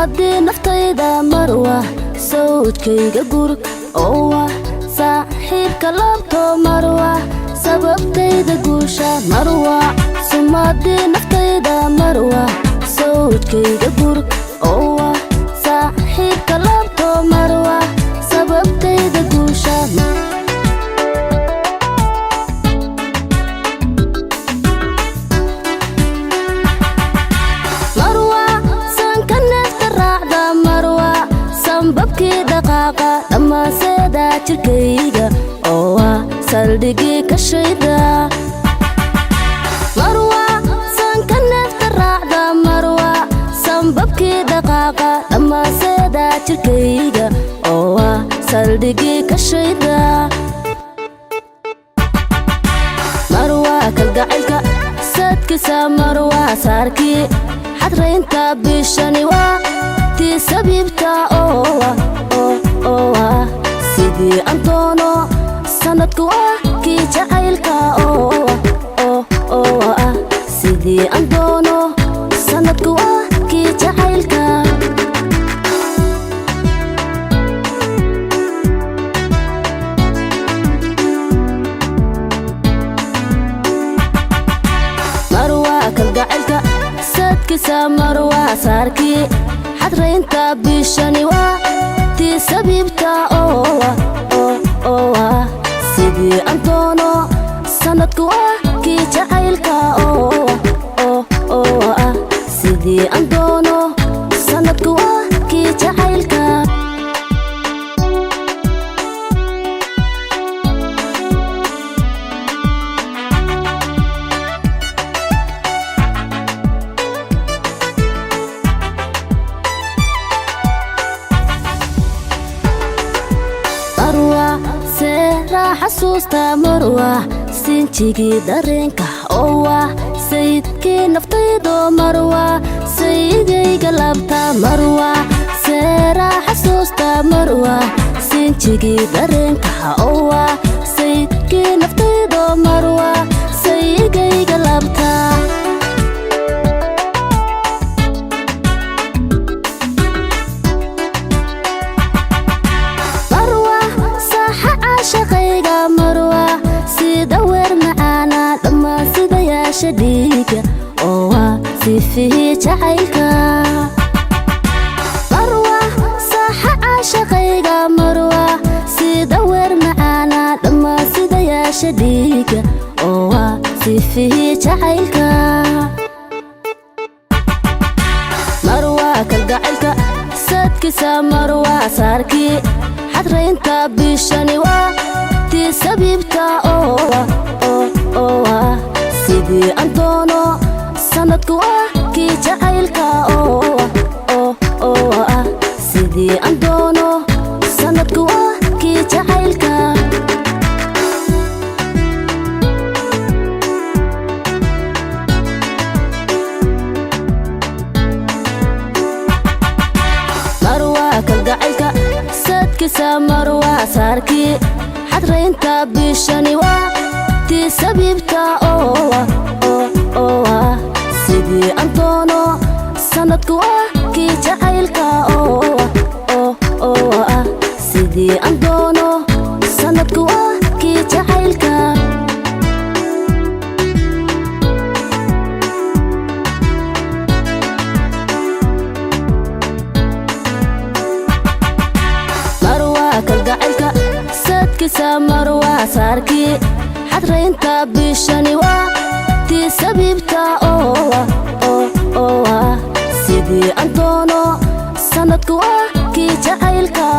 sumaadii naftayda marwa sawdkayga gurg oo saaxiibka laabto marwa sababtayda guusha marwa sumaadii naftayda marwa sawdkayga gurg oo saaxiibka laabto marwa sababtayda guusha babkii dhaqaaqa dhammaanseeda jirkayga oo saldhigii ka shayda marwa sanka neefta raacda marwa sanbabkii dhaqaaqa dhammaanseeda jirkayga oo saldhigii ka shayda marwa kalgacaylka sadkiisa marwa saarkii xadraynta bishani waa sabibta sidii antoono sanadku kii jacaylka sidii antoono sanadku kii jacaylka marwa kalgacaylka sadkiisa marwa saarkii xadraynta bishani waa tii sabibta sidii antoono sanadku kii jacaylka sidii antoono sanadku kii jacaylka xasuusta marwa sinjigii dareenka oo sayidkii naftaydo marwa sayigayga laabta marwa seera xasuusta marwa sinjigii dareenka oo sayidkii naftaydo marwa sayigayga laabta shaqayga marwa sida weer macaana dhammaan sidayaasha dhiiga oo sifihii jacaylka marwa saxa shaqayga marwa sida weer macaana dhammaan sidayaasha dhiiga oo sifihii jacaylka marwa kalgacaylka sadkiisa marwa saarkii xadraynta bishani waa tii sabibta sidii antoono sanadku kii jacaylka sidii antoono sanadku kii jacaylka marwa kalgacaylka sadkiisa marwa saarkii xadraynta bishani waa tii sabibta sidii antoono sanadku kii jacaylka sidii antoono sanadku kii jacaylka kalgacaylka sadkiisa marwa saarkii xadraynta bishani waa tii sabibta sidii antoono sanadku kii jacaylka